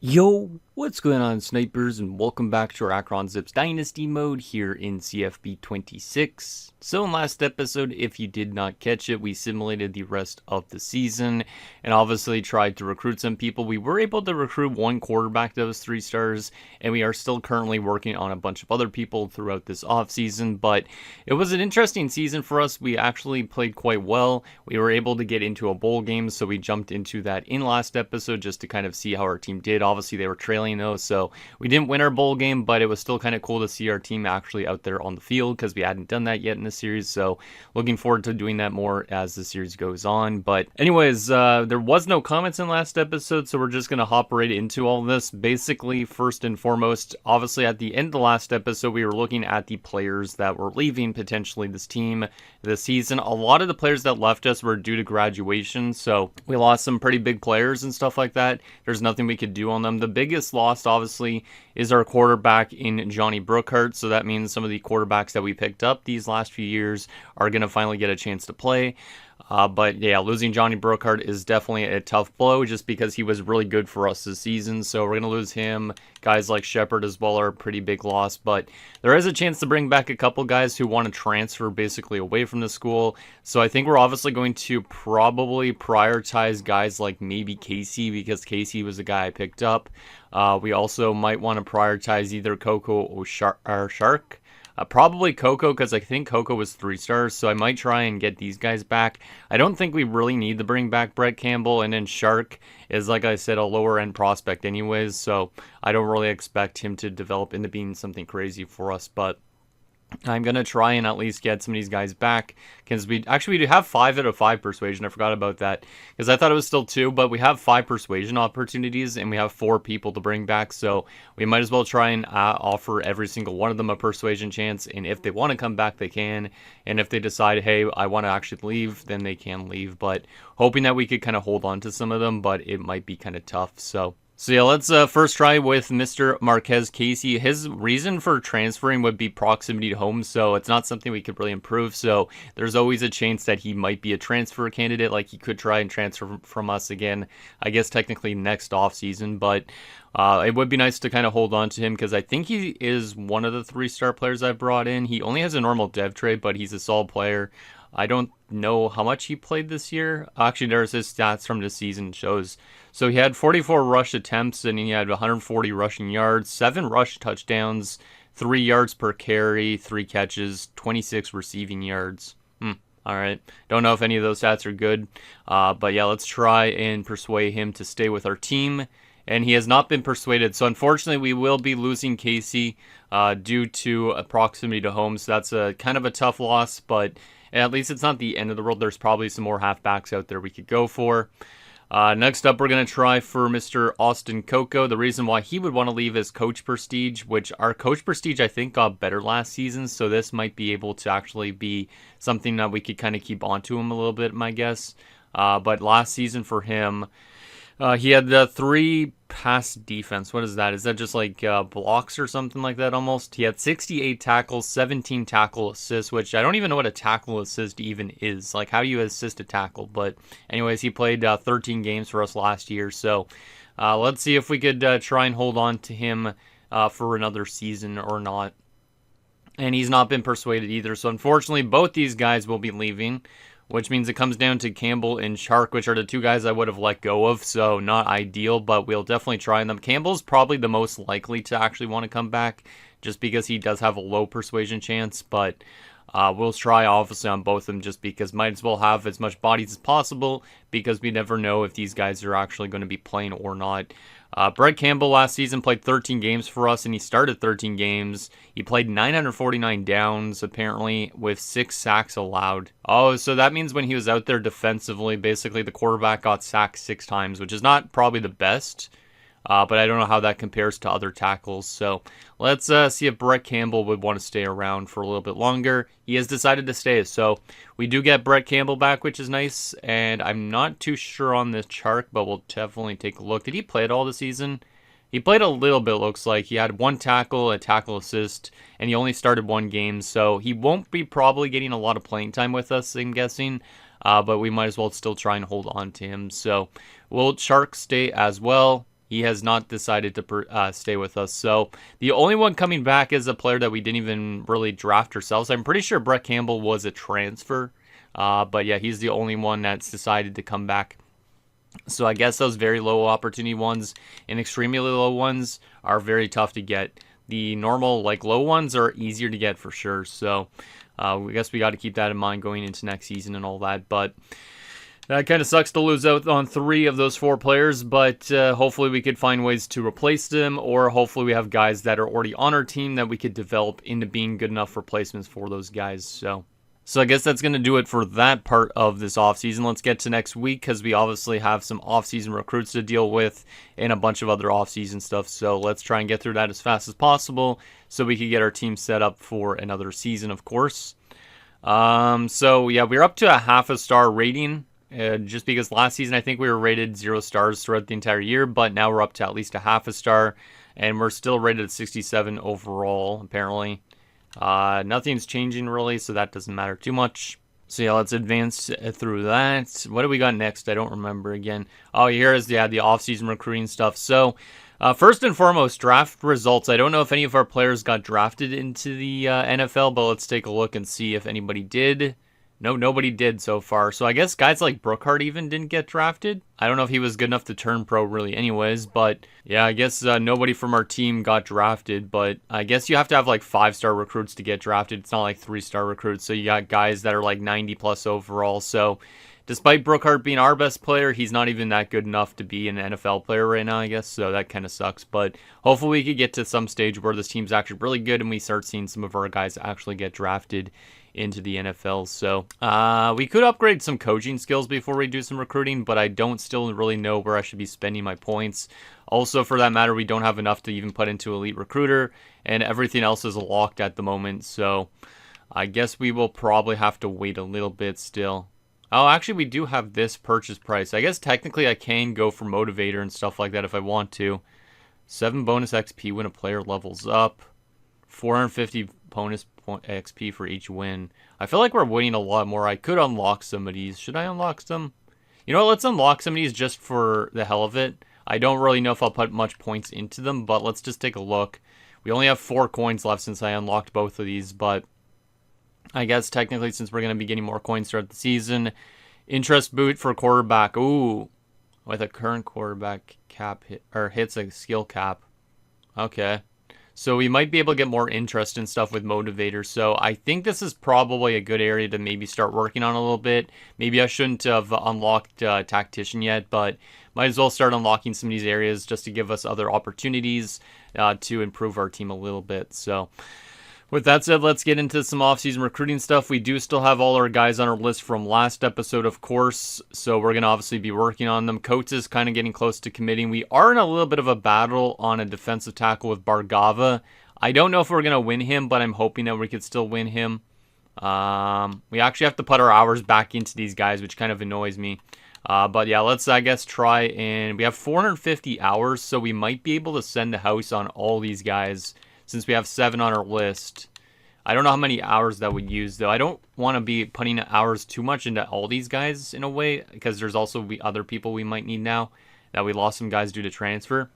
Yo, what's going on, snipers, and welcome back to our Akron Zips Dynasty mode here in CFB 26. So in last episode, if you did not catch it, we simulated the rest of the season and obviously tried to recruit some people. We were able to recruit one quarterback that was 3 stars, and we are still currently working on a bunch of other people throughout this offseason, but it was an interesting season for us. We actually played quite well. We were able to get into a bowl game, so we jumped into that in last episode just to kind of see how our team did. Obviously, they were trailing though, so we didn't win our bowl game, but it was still kind of cool to see our team actually out there on the field because we hadn't done that yet in the series. So looking forward to doing that more as the series goes on. But anyways, there was no comments in last episode, so we're just going to hop right into all this. Basically, first and foremost, obviously at the end of the last episode, we were looking at the players that were leaving potentially this team this season. A lot of the players that left us were due to graduation, so we lost some pretty big players and stuff like that. There's nothing we could do on them. The biggest loss, obviously, is our quarterback in Johnny Brookhart, so that means some of the quarterbacks that we picked up these last few years are going to finally get a chance to play. But yeah, losing Johnny Brookhart is definitely a tough blow just because he was really good for us this season. So we're going to lose him. Guys like Shepard as well are a pretty big loss. But there is a chance to bring back a couple guys who want to transfer basically away from the school. So I think we're obviously going to probably prioritize guys like maybe Casey because Casey was the guy I picked up. We also might want to prioritize either Coco or Shark. Probably Coco because I think Coco was 3 stars, so I might try and get these guys back. I don't think we really need to bring back Brett Campbell, and then Shark is, like I said, a lower end prospect anyways, so I don't really expect him to develop into being something crazy for us, but I'm going to try and at least get some of these guys back because we do have 5 out of 5 persuasion. I forgot about that because I thought it was still 2, but we have 5 persuasion opportunities and we have 4 people to bring back. So we might as well try and offer every single one of them a persuasion chance. And if they want to come back, they can. And if they decide, hey, I want to actually leave, then they can leave. But hoping that we could kind of hold on to some of them, but it might be kind of tough. So yeah, let's first try with Mr. Marquez Casey. His reason for transferring would be proximity to home, so it's not something we could really improve. So there's always a chance that he might be a transfer candidate, like he could try and transfer from us again, I guess technically next offseason. But it would be nice to kind of hold on to him because I think he is one of the 3-star players I've brought in. He only has a normal dev trade, but he's a solid player. I don't know how much he played this year. Actually, there's his stats from this season shows. So he had 44 rush attempts and he had 140 rushing yards, 7 rush touchdowns, 3 yards per carry, 3 catches, 26 receiving yards. All right. Don't know if any of those stats are good. But yeah, let's try and persuade him to stay with our team. And he has not been persuaded. So unfortunately, we will be losing Casey due to a proximity to home. So that's a kind of a tough loss, but at least it's not the end of the world. There's probably some more halfbacks out there we could go for. Next up, we're going to try for Mr. Austin Coco. The reason why he would want to leave is coach prestige, which our coach prestige, I think, got better last season. So this might be able to actually be something that we could kind of keep onto him a little bit, my guess. But last season for him, he had the 3 pass defense. What is that? Is that just like blocks or something like that almost? He had 68 tackles, 17 tackle assists, which I don't even know what a tackle assist even is. Like, how do you assist a tackle? But anyways, he played 13 games for us last year. So let's see if we could try and hold on to him for another season or not. And he's not been persuaded either. So unfortunately, both these guys will be leaving, which means it comes down to Campbell and Shark, which are the 2 guys I would have let go of, so not ideal, but we'll definitely try them. Campbell's probably the most likely to actually want to come back, just because he does have a low persuasion chance, but we'll try obviously on both of them just because might as well have as much bodies as possible, because we never know if these guys are actually going to be playing or not. Brett Campbell last season played 13 games for us, and he started 13 games. He played 949 downs, apparently, with 6 sacks allowed. Oh, so that means when he was out there defensively, basically the quarterback got sacked 6 times, which is not probably the best. But I don't know how that compares to other tackles. So let's see if Brett Campbell would want to stay around for a little bit longer. He has decided to stay. So we do get Brett Campbell back, which is nice. And I'm not too sure on this chart, but we'll definitely take a look. Did he play at all this season? He played a little bit, looks like. He had 1 tackle, a tackle assist, and he only started 1 game. So he won't be probably getting a lot of playing time with us, I'm guessing. But we might as well still try and hold on to him. So will Shark stay as well? He has not decided to stay with us. So the only one coming back is a player that we didn't even really draft ourselves. I'm pretty sure Brett Campbell was a transfer. But yeah, he's the only one that's decided to come back. So I guess those very low opportunity ones and extremely low ones are very tough to get. The normal, like, low ones are easier to get for sure. So I guess we got to keep that in mind going into next season and all that. But that kind of sucks to lose out on 3 of those 4 players, but hopefully we could find ways to replace them, or hopefully we have guys that are already on our team that we could develop into being good enough replacements for those guys. So I guess that's going to do it for that part of this offseason. Let's get to next week, because we obviously have some offseason recruits to deal with and a bunch of other offseason stuff. So let's try and get through that as fast as possible so we can get our team set up for another season, of course. So yeah, we're up to a half a star rating. Just because last season I think we were rated 0 stars throughout the entire year, but now we're up to at least a half a star, and we're still rated at 67 overall, apparently. Nothing's changing really, so that doesn't matter too much. So yeah, let's advance through that. What do we got next? I don't remember again. Oh, here is the off-season recruiting stuff. So first and foremost, draft results. I don't know if any of our players got drafted into the NFL, but let's take a look and see if anybody did. No, nobody did so far. So I guess guys like Brookhart even didn't get drafted. I don't know if he was good enough to turn pro really anyways, but yeah, I guess nobody from our team got drafted, but I guess you have to have like 5-star recruits to get drafted. It's not like 3-star recruits. So you got guys that are like 90 plus overall. So despite Brookhart being our best player, he's not even that good enough to be an NFL player right now, I guess. So that kind of sucks. But hopefully we could get to some stage where this team's actually really good and we start seeing some of our guys actually get drafted into the NFL. So we could upgrade some coaching skills before we do some recruiting, but I don't still really know where I should be spending my points. Also, for that matter, we don't have enough to even put into Elite Recruiter, and everything else is locked at the moment. So I guess we will probably have to wait a little bit still. Oh, actually, we do have this purchase price. I guess technically I can go for Motivator and stuff like that if I want to. 7 bonus XP when a player levels up. 450 bonus XP for each win. I feel like we're winning a lot more. I could unlock some of these. Should I unlock some? You know what? Let's unlock some of these just for the hell of it. I don't really know if I'll put much points into them, but let's just take a look. We only have 4 coins left since I unlocked both of these, but I guess technically since we're going to be getting more coins throughout the season. Interest boot for quarterback. Ooh. With a current quarterback cap hits a skill cap. Okay. So we might be able to get more interest and stuff with Motivator. So I think this is probably a good area to maybe start working on a little bit. Maybe I shouldn't have unlocked Tactician yet, but might as well start unlocking some of these areas just to give us other opportunities to improve our team a little bit. So with that said, let's get into some offseason recruiting stuff. We do still have all our guys on our list from last episode, of course, so we're going to obviously be working on them. Coates is kind of getting close to committing. We are in a little bit of a battle on a defensive tackle with Bargava. I don't know if we're going to win him, but I'm hoping that we could still win him. We actually have to put our hours back into these guys, which kind of annoys me. But yeah, let's, I guess, try, and we have 450 hours, so we might be able to send the house on all these guys since we have 7 on our list. I don't know how many hours that would use, though. I don't want to be putting hours too much into all these guys in a way, because there's also other people we might need now that we lost some guys due to transfer.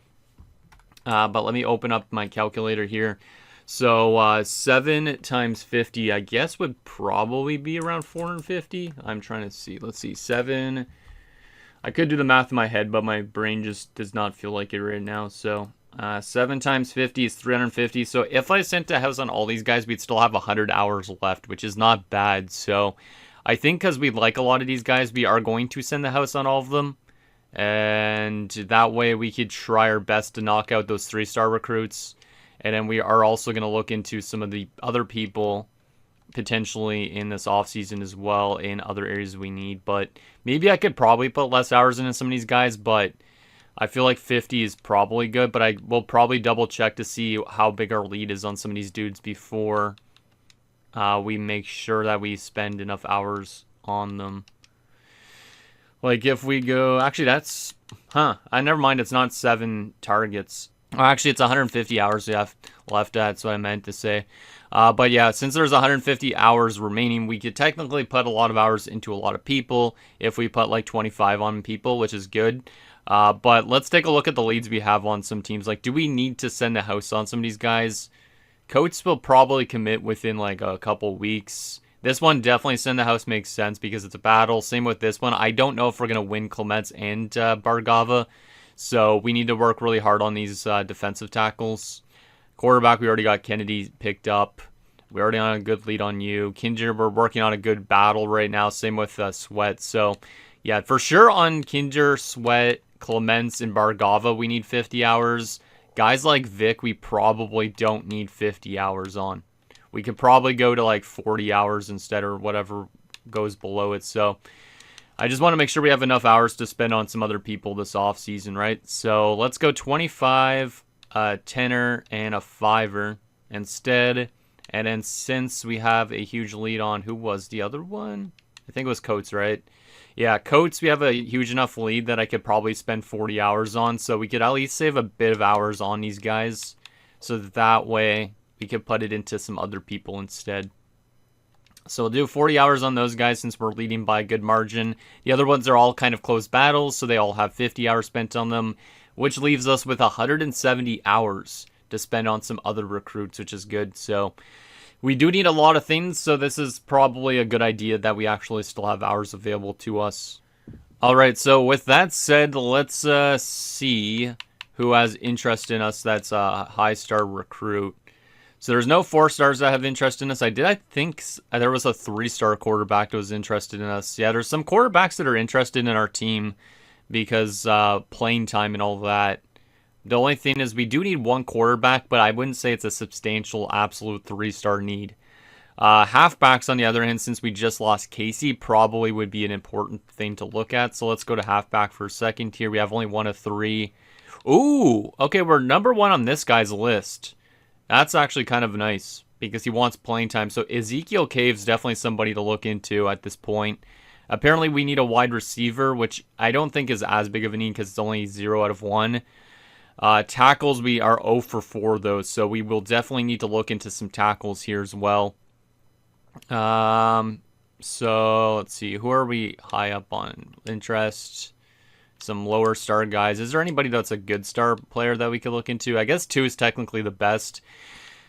But let me open up my calculator here. So 7 times 50, I guess, would probably be around 450. I'm trying to see. Let's see. 7. I could do the math in my head, but my brain just does not feel like it right now. So 7 times 50 is 350. So if I sent a house on all these guys, we'd still have 100 hours left, which is not bad. So I think because we like a lot of these guys, we are going to send the house on all of them. And that way we could try our best to knock out those 3-star recruits. And then we are also going to look into some of the other people potentially in this offseason as well in other areas we need. But maybe I could probably put less hours into some of these guys, but I feel like 50 is probably good, but I will probably double check to see how big our lead is on some of these dudes before we make sure that we spend enough hours on them. Like if we go, actually that's, never mind, it's not 7 targets. Oh, actually it's 150 hours we have left, that's what I meant to say. But yeah, since there's 150 hours remaining, we could technically put a lot of hours into a lot of people if we put like 25 on people, which is good. But let's take a look at the leads we have on some teams. Like, do we need to send a house on some of these guys? Coates will probably commit within like a couple weeks. This one, definitely send the house makes sense because it's a battle. Same with this one. I don't know if we're going to win Clements and Bargava. So we need to work really hard on these defensive tackles. Quarterback, we already got Kennedy picked up. We already on a good lead on you. Kinger, we're working on a good battle right now. Same with Sweat. So, yeah, for sure on Kinger, Sweat, Clements, and Bargava, we need 50 hours. Guys like Vic, we probably don't need 50 hours on. We could probably go to like 40 hours instead or whatever goes below it. So, I just want to make sure we have enough hours to spend on some other people this offseason, right? So, let's go 25, a tenner, and a 5er instead. And then since we have a huge lead on, who was the other one? I think it was Coates, right? Yeah, Coates, we have a huge enough lead that I could probably spend 40 hours on. So we could at least save a bit of hours on these guys. So that way we could put it into some other people instead. So we'll do 40 hours on those guys since we're leading by a good margin. The other ones are all kind of close battles, so they all have 50 hours spent on them, which leaves us with 170 hours to spend on some other recruits, which is good. So we do need a lot of things, so this is probably a good idea that we actually still have hours available to us. All right, so with that said, let's see who has interest in us that's a high-star recruit. So there's no 4-stars that have interest in us. I think there was a 3-star quarterback that was interested in us. Yeah, there's some quarterbacks that are interested in our team because playing time and all that. The only thing is we do need one quarterback, but I wouldn't say it's a substantial, absolute 3-star need. Halfbacks, on the other hand, since we just lost Casey, probably would be an important thing to look at. So let's go to halfback for a second here. We have only 1 of 3. Ooh, okay, we're number 1 on this guy's list. That's actually kind of nice because he wants playing time. So Ezekiel Cave's definitely somebody to look into at this point. Apparently, we need a wide receiver, which I don't think is as big of a need because it's only 0 out of 1. Tackles, we are 0 for 4 though, so we will definitely need to look into some tackles here as well. So let's see, who are we high up on interest? Some lower star guys. Is there anybody that's a good star player that we could look into? I guess 2 is technically the best.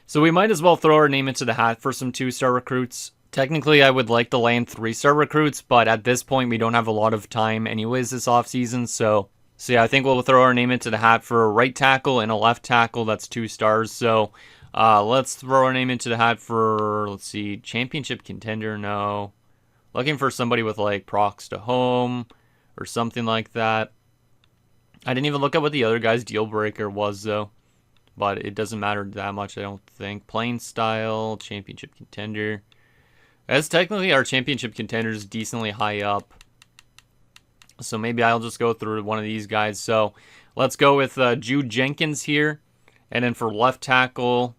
So we might as well throw our name into the hat for some 2-star recruits. Technically, I would like to land 3-star recruits, but at this point, we don't have a lot of time anyways this offseason, So yeah, I think we'll throw our name into the hat for a right tackle and a left tackle. That's 2 stars. So let's throw our name into the hat for, let's see, championship contender. No. Looking for somebody with like procs to home or something like that. I didn't even look at what the other guy's deal breaker was though. But it doesn't matter that much, I don't think. Playing style, championship contender. As technically our championship contender is decently high up. So maybe I'll just go through one of these guys. So let's go with Jude Jenkins here. And then for left tackle,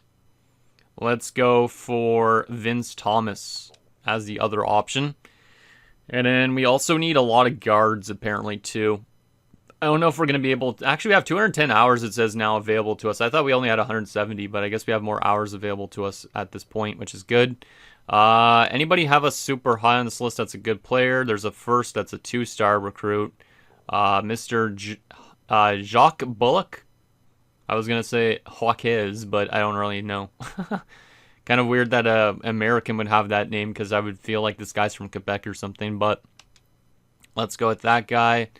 let's go for Vince Thomas as the other option. And then we also need a lot of guards apparently too. I don't know if we're going to be able to... Actually, we have 210 hours, it says now, available to us. I thought we only had 170, but I guess we have more hours available to us at this point, which is good. Anybody have a super high on this list that's a good player? There's a first that's a 2-star recruit. Mr. Jacques Bullock. I was going to say Hawkes, but I don't really know. Kind of weird that an American would have that name because I would feel like this guy's from Quebec or something, but let's go with that guy.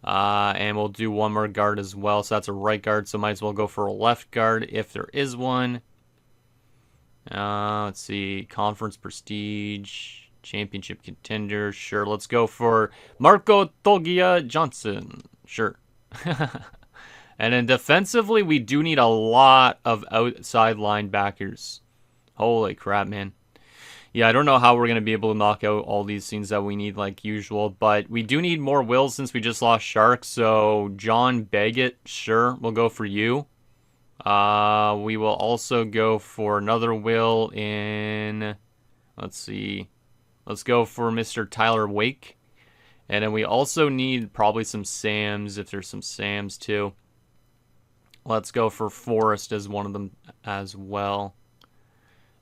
And we'll do one more guard as well. So that's a right guard, so might as well go for a left guard if there is one. Let's see, conference prestige, championship contender. Sure, let's go for Marco Togia Johnson. Sure. And then defensively, we do need a lot of outside linebackers. Holy crap, man. Yeah, I don't know how we're going to be able to knock out all these things that we need like usual, but we do need more wills since we just lost Shark. So John Baggett, sure, we'll go for you. We will also go for another will in, let's see, let's go for Mr. Tyler Wake. And then we also need probably some Sams, if there's some Sams too. Let's go for Forrest as one of them as well.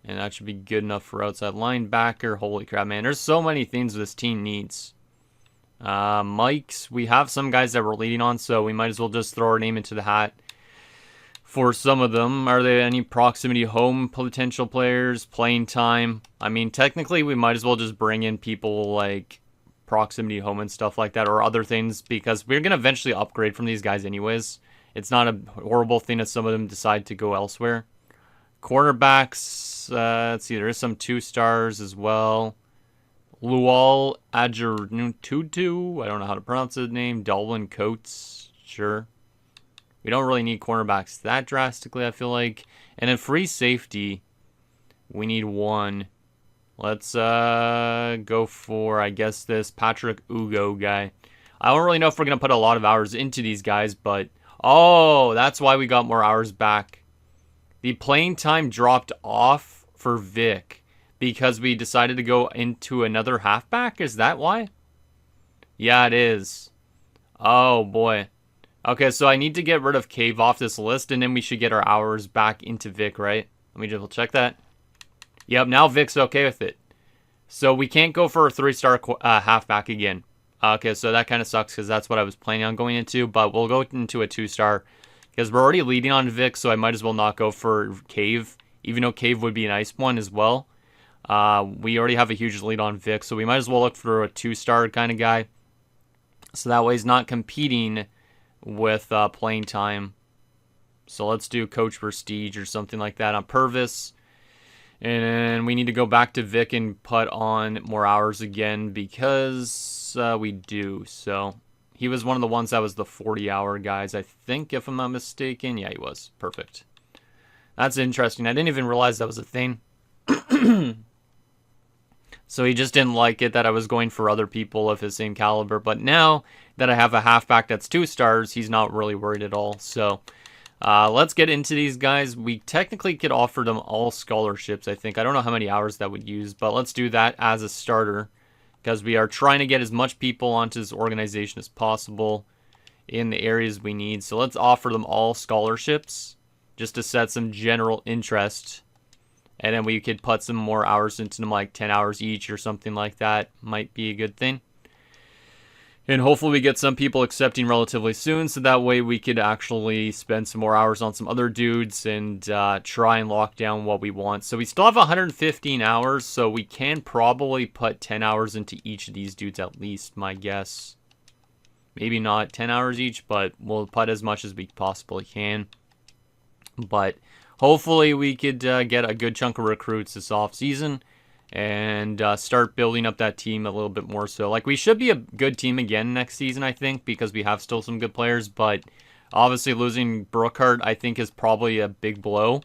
And that should be good enough for outside linebacker. Holy crap, man. There's so many things this team needs. Mike's, we have some guys that we're leading on, so we might as well just throw our name into the hat for some of them. Are there any proximity home potential players? Playing time? I mean, technically, we might as well just bring in people like proximity home and stuff like that, or other things, because we're going to eventually upgrade from these guys anyways. It's not a horrible thing if some of them decide to go elsewhere. Cornerbacks, let's see, there is some 2-stars as well. Lual Ajarututu, I don't know how to pronounce his name. Dalvin Coates, sure. We don't really need cornerbacks that drastically, I feel like. And in free safety, we need one. Let's go for, I guess, this Patrick Ugo guy. I don't really know if we're going to put a lot of hours into these guys, but... Oh, that's why we got more hours back. The playing time dropped off for Vic because we decided to go into another halfback? Is that why? Yeah, it is. Oh, boy. Okay, so I need to get rid of Cave off this list, and then we should get our hours back into Vic, right? Let me just check that. Yep, now Vic's okay with it. So we can't go for a 3-star halfback again. Okay, so that kind of sucks because that's what I was planning on going into, but we'll go into a 2-star because we're already leading on Vic, so I might as well not go for Cave, even though Cave would be a nice one as well. We already have a huge lead on Vic, so we might as well look for a 2-star kind of guy. So that way he's not competing with playing time. So let's do Coach Prestige or something like that on Purvis. And we need to go back to Vic and put on more hours again because we do. So he was one of the ones that was the 40-hour guys, I think, if I'm not mistaken. Yeah, he was. Perfect. That's interesting. I didn't even realize that was a thing. So he just didn't like it that I was going for other people of his same caliber. But now that I have a halfback that's 2 stars, he's not really worried at all. So let's get into these guys. We technically could offer them all scholarships, I think. I don't know how many hours that would use, but let's do that as a starter because we are trying to get as much people onto this organization as possible in the areas we need. So let's offer them all scholarships just to set some general interest. And then we could put some more hours into them, like 10 hours each or something like that. Might be a good thing. And hopefully we get some people accepting relatively soon, so that way we could actually spend some more hours on some other dudes and try and lock down what we want. So we still have 115 hours, so we can probably put 10 hours into each of these dudes at least, my guess. Maybe not 10 hours each, but we'll put as much as we possibly can. But hopefully we could get a good chunk of recruits this offseason and start building up that team a little bit more. So, like, we should be a good team again next season, I think, because we have still some good players. But obviously losing Brookhart, I think, is probably a big blow.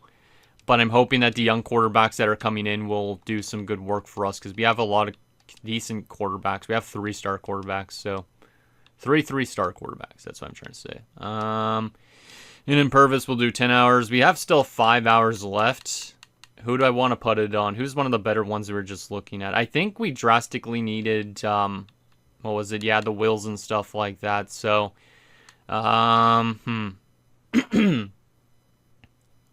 But I'm hoping that the young quarterbacks that are coming in will do some good work for us because we have a lot of decent quarterbacks. We have 3-star quarterbacks, so 3-star quarterbacks. That's what I'm trying to say. And in Purvis, we'll do 10 hours. We have still 5 hours left. Who do I want to put it on? Who's one of the better ones we were just looking at? I think we drastically needed, what was it? Yeah, the Wills and stuff like that. So,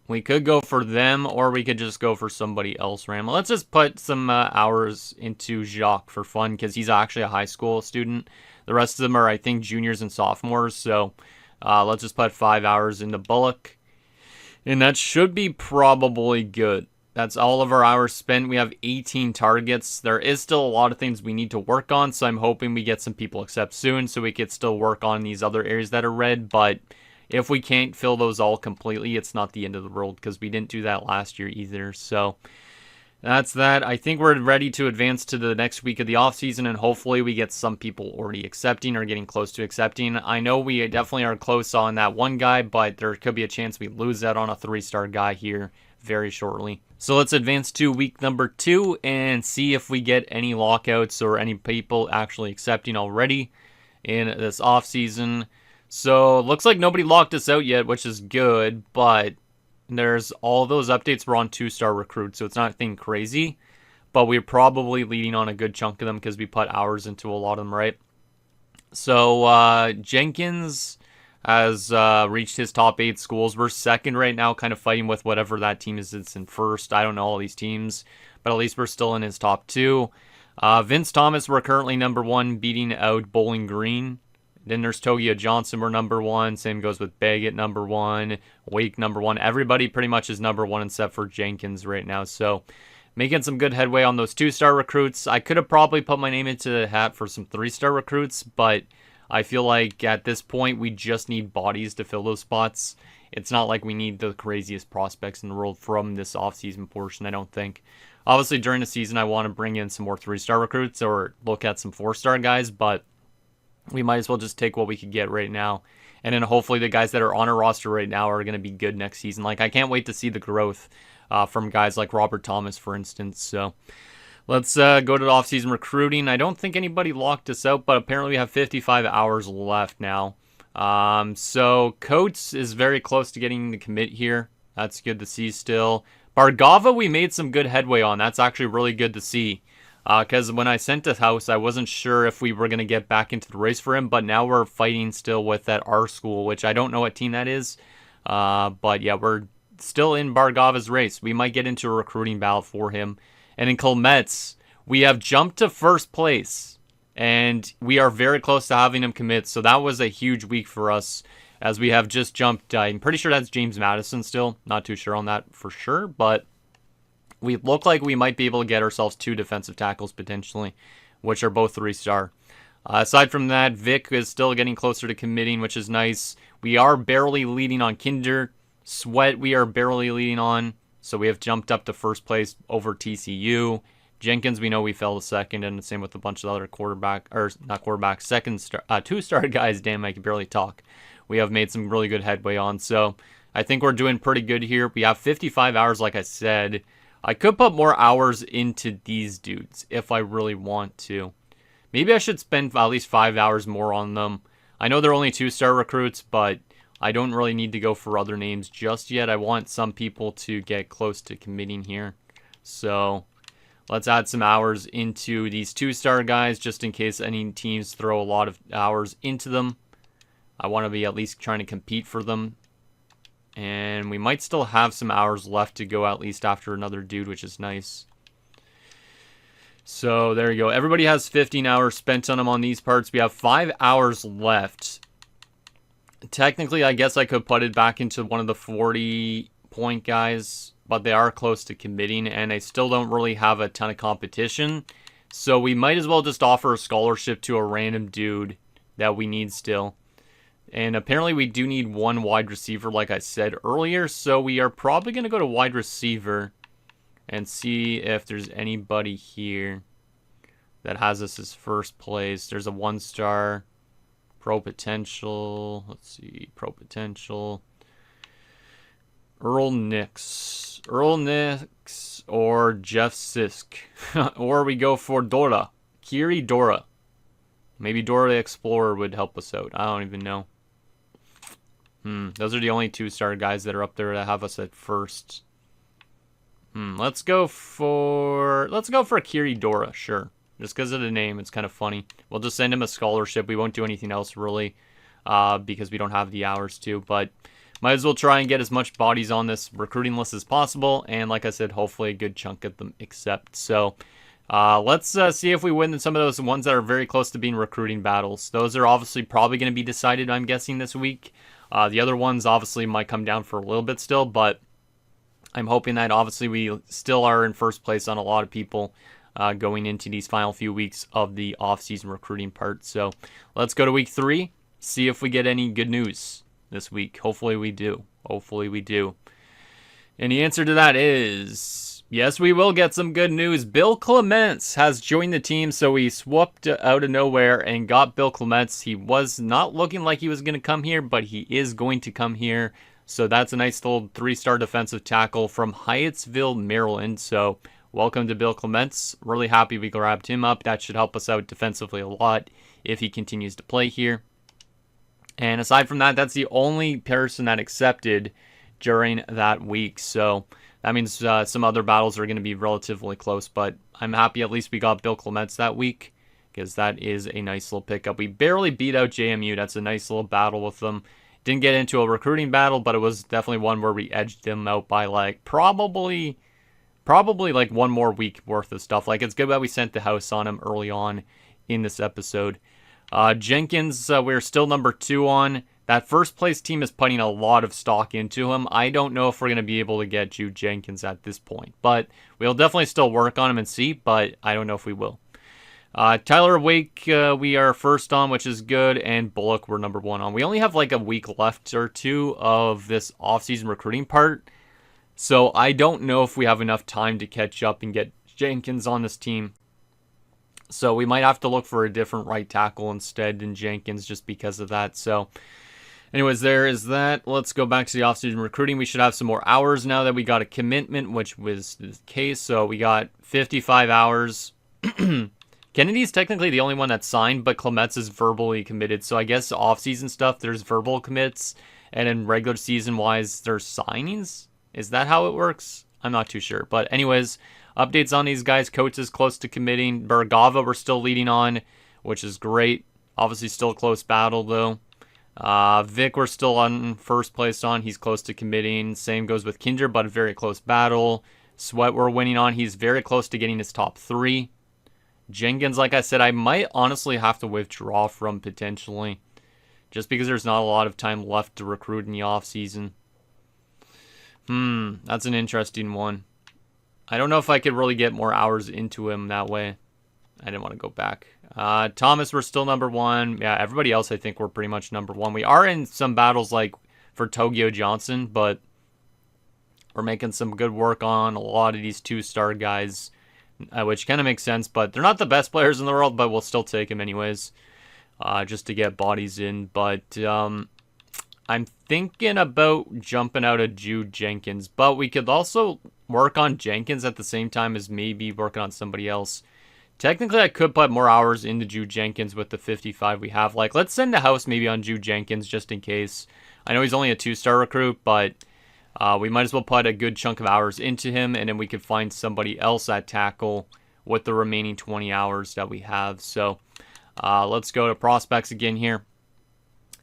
we could go for them, or we could just go for somebody else random. Let's just put some hours into Jacques for fun, because he's actually a high school student. The rest of them are, I think, juniors and sophomores. So, let's just put 5 hours into Bullock. And that should be probably good. That's all of our hours spent. We have 18 targets. There is still a lot of things we need to work on, so I'm hoping we get some people accept soon so we could still work on these other areas that are red. But if we can't fill those all completely, it's not the end of the world because we didn't do that last year either. So that's that. I think we're ready to advance to the next week of the offseason, and hopefully we get some people already accepting or getting close to accepting. I know we definitely are close on that one guy, but there could be a chance we lose that on a 3-star guy here very shortly. So let's advance to week number 2 and see if we get any lockouts or any people actually accepting already in this offseason. So it looks like nobody locked us out yet, which is good, but there's all those updates were on 2-star recruits, so it's not anything crazy, but we're probably leading on a good chunk of them because we put hours into a lot of them, right? So Jenkins has reached his top 8 schools. We're second right now, kind of fighting with whatever that team is that's in first. I don't know all these teams, but at least we're still in his top 2. Vince Thomas, we're currently number 1, beating out Bowling Green. Then there's Togia Johnson, we're number 1. Same goes with Baggett, number 1. Wake, number 1. Everybody pretty much is number 1 except for Jenkins right now. So making some good headway on those 2-star recruits. I could have probably put my name into the hat for some 3-star recruits, but I feel like at this point we just need bodies to fill those spots. It's not like we need the craziest prospects in the world from this offseason portion, I don't think. Obviously, during the season, I want to bring in some more 3-star recruits or look at some 4-star guys, but we might as well just take what we could get right now. And then hopefully the guys that are on our roster right now are going to be good next season. Like, I can't wait to see the growth from guys like Robert Thomas, for instance. So let's go to the offseason recruiting. I don't think anybody locked us out, but apparently we have 55 hours left now. So Coates is very close to getting the commit here. That's good to see still. Bargava, we made some good headway on. That's actually really good to see. Because when I sent this house, I wasn't sure if we were going to get back into the race for him. But now we're fighting still with that R school, which I don't know what team that is. But yeah, we're still in Bargava's race. We might get into a recruiting battle for him. And in Colmetz, we have jumped to first place. And we are very close to having him commit. So that was a huge week for us. As we have just jumped, I'm pretty sure that's James Madison still. Not too sure on that for sure, but we look like we might be able to get ourselves 2 defensive tackles potentially, which are both 3-star. Aside from that, Vic is still getting closer to committing, which is nice. We are barely leading on Kinder. Sweat, we are barely leading on, so we have jumped up to first place over TCU. Jenkins, we know we fell to second, and the same with a bunch of other two-star guys. Damn, I can barely talk. We have made some really good headway on. So I think we're doing pretty good here. We have 55 hours, like I said. I could put more hours into these dudes if I really want to. Maybe I should spend at least 5 hours more on them. I know they're only 2-star recruits, but I don't really need to go for other names just yet. I want some people to get close to committing here. So let's add some hours into these 2-star guys just in case any teams throw a lot of hours into them. I want to be at least trying to compete for them. And we might still have some hours left to go at least after another dude, which is nice. So there you go. Everybody has 15 hours spent on them on these parts. We have 5 hours left. Technically, I guess I could put it back into one of the 40-point guys, but they are close to committing, and I still don't really have a ton of competition. So we might as well just offer a scholarship to a random dude that we need still. And apparently we do need 1 wide receiver, like I said earlier. So we are probably going to go to wide receiver and see if there's anybody here that has us as first place. There's a 1-star pro potential. Let's see, pro potential. Earl Nix or Jeff Sisk. Or we go for Dora. Kiri Dora. Maybe Dora the Explorer would help us out. I don't even know. Those are the only 2-star guys that are up there that have us at first. Let's go for Kiri Dora, sure. Just because of the name, it's kind of funny. We'll just send him a scholarship. We won't do anything else really, because we don't have the hours to. But might as well try and get as much bodies on this recruiting list as possible. And like I said, hopefully a good chunk of them accept. So let's see if we win some of those ones that are very close to being recruiting battles. Those are obviously probably going to be decided, I'm guessing, this week. The other ones obviously might come down for a little bit still, but I'm hoping that obviously we still are in first place on a lot of people going into these final few weeks of the off-season recruiting part. So let's go to week 3, see if we get any good news this week. Hopefully we do. Hopefully we do. And the answer to that is yes, we will get some good news. Bill Clements has joined the team, so we swooped out of nowhere and got Bill Clements. He was not looking like he was going to come here, but he is going to come here. So that's a nice little 3-star defensive tackle from Hyattsville, Maryland. So welcome to Bill Clements. Really happy we grabbed him up. That should help us out defensively a lot if he continues to play here. And aside from that, that's the only person that accepted during that week. So that means some other battles are going to be relatively close. But I'm happy at least we got Bill Clements that week, because that is a nice little pickup. We barely beat out JMU. That's a nice little battle with them. Didn't get into a recruiting battle, but it was definitely one where we edged them out by like probably probably like one more week worth of stuff. Like, it's good that we sent the house on him early on in this episode. Jenkins, we're still number 2 on. That first place team is putting a lot of stock into him. I don't know if we're going to be able to get Jude Jenkins at this point, but we'll definitely still work on him and see, but I don't know if we will. Tyler Wake, we are first on, which is good, and Bullock, we're number 1 on. We only have like a week left or 2 of this offseason recruiting part, so I don't know if we have enough time to catch up and get Jenkins on this team. So we might have to look for a different right tackle instead than Jenkins just because of that. So anyways, there is that. Let's go back to the offseason recruiting. We should have some more hours now that we got a commitment, which was the case. So we got 55 hours. Kennedy's technically the only one that's signed, but Clements is verbally committed. So I guess offseason stuff, there's verbal commits. And in regular season-wise, there's signings? Is that how it works? I'm not too sure. But anyways, updates on these guys. Coates is close to committing. Bergava we're still leading on, which is great. Obviously still a close battle, though. Vic we're still on first place on. He's close to committing. Same goes with Kinder, but a very close battle. Sweat we're winning on. He's very close to getting his top 3. Jenkins, like I said, I might honestly have to withdraw from potentially. Just because there's not a lot of time left to recruit in the offseason. That's an interesting one. I don't know if I could really get more hours into him that way. I didn't want to go back. Thomas, we're still number 1. Yeah, everybody else, I think we're pretty much number 1. We are in some battles like for Tokyo Johnson, but we're making some good work on a lot of these 2-star guys, which kind of makes sense, but they're not the best players in the world, but we'll still take them anyways, just to get bodies in. But I'm thinking about jumping out of Jude Jenkins, but we could also work on Jenkins at the same time as maybe working on somebody else. Technically, I could put more hours into Jude Jenkins with the 55 we have. Like, let's send the house maybe on Jude Jenkins just in case. I know he's only a 2-star recruit, but we might as well put a good chunk of hours into him, and then we could find somebody else at tackle with the remaining 20 hours that we have. So let's go to prospects again here.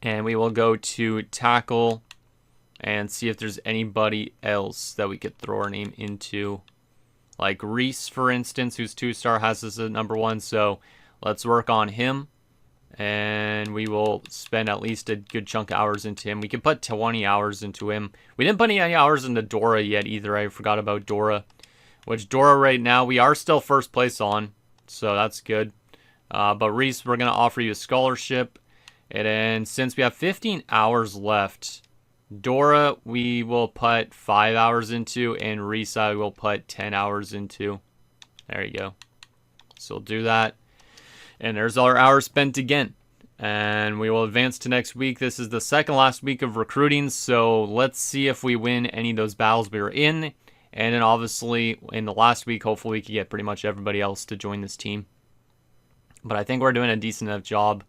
And we will go to tackle and see if there's anybody else that we could throw our name into. Like Reese, for instance, who's 2-star, has us at number 1. So let's work on him. And we will spend at least a good chunk of hours into him. We can put 20 hours into him. We didn't put any hours into Dora yet either. I forgot about Dora. Which Dora right now, we are still first place on. So that's good. But Reese, we're going to offer you a scholarship. And then since we have 15 hours left, Dora we will put 5 hours into, and Reese I will put 10 hours into. There you go. So we'll do that. And there's our hours spent again. And we will advance to next week. This is the second last week of recruiting, so let's see if we win any of those battles we were in. And then obviously in the last week, hopefully we can get pretty much everybody else to join this team. But I think we're doing a decent enough job.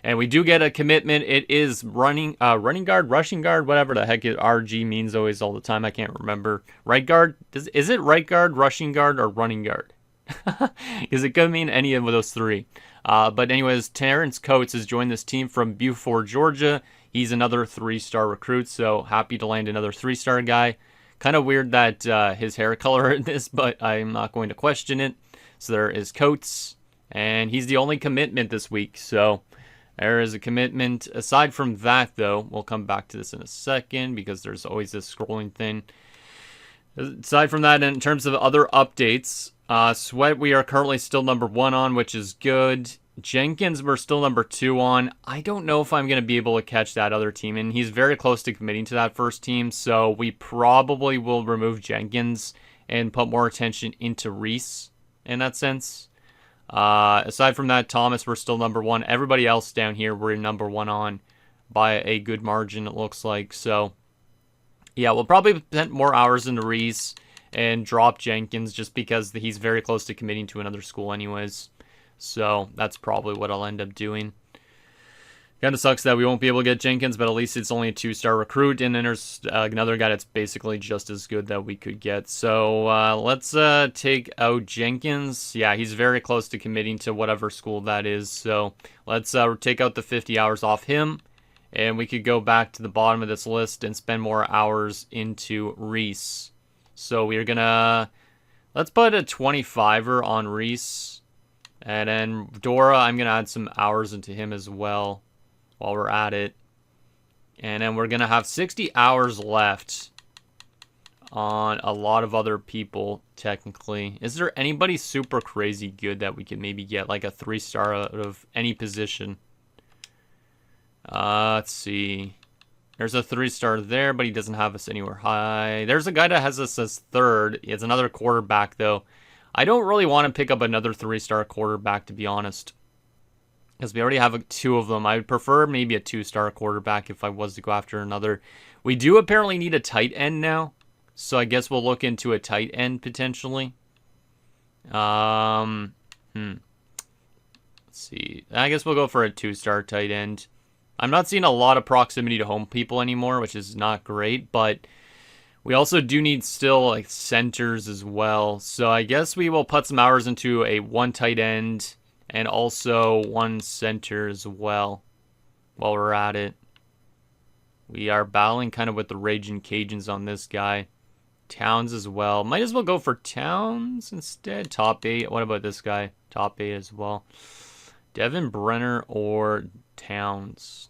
And we do get a commitment. It is running guard, rushing guard, whatever the heck RG means always all the time. I can't remember. Right guard? Is it right guard, rushing guard, or running guard? Because it could mean any of those 3. But anyways, Terrence Coates has joined this team from Beaufort, Georgia. He's another 3-star recruit, so happy to land another 3-star guy. Kind of weird that his hair color in this, but I'm not going to question it. So there is Coates, and he's the only commitment this week, so there is a commitment. Aside from that, though, we'll come back to this in a second because there's always this scrolling thing. Aside from that, in terms of other updates, Sweat we are currently still number 1 on, which is good. Jenkins we're still number 2 on. I don't know if I'm going to be able to catch that other team, and he's very close to committing to that first team, so we probably will remove Jenkins and put more attention into Reese in that sense. Aside from that, Thomas, we're still number 1. Everybody else down here, we're number 1 on by a good margin, it looks like. So, yeah, we'll probably put more hours into Reese and drop Jenkins just because he's very close to committing to another school anyways. So, that's probably what I'll end up doing. Kind of sucks that we won't be able to get Jenkins, but at least it's only a 2-star recruit, and then there's another guy that's basically just as good that we could get. So let's take out Jenkins. Yeah, he's very close to committing to whatever school that is. So let's take out the 50 hours off him, and we could go back to the bottom of this list and spend more hours into Reese. So we're going to Let's put a 25er on Reese. And then Dora, I'm going to add some hours into him as well while we're at it. And then we're going to have 60 hours left on a lot of other people, technically. Is there anybody super crazy good that we could maybe get, like a 3-star out of any position? Let's see. There's a 3-star there, but he doesn't have us anywhere high. There's a guy that has us as 3rd. It's another quarterback, though. I don't really want to pick up another 3-star quarterback, to be honest, because we already have 2 of them. I would prefer maybe a 2-star quarterback if I was to go after another. We do apparently need a tight end now. So I guess we'll look into a tight end potentially. Let's see. I guess we'll go for a 2-star tight end. I'm not seeing a lot of proximity to home people anymore, which is not great, but we also do need still like centers as well. So I guess we will put some hours into a 1 tight end and also 1 center as well while we're at it. We are battling kind of with the Raging Cajuns on this guy. Towns as well. Might as well go for Towns instead. Top 8. What about this guy? Top 8 as well. Devin Brenner or Towns?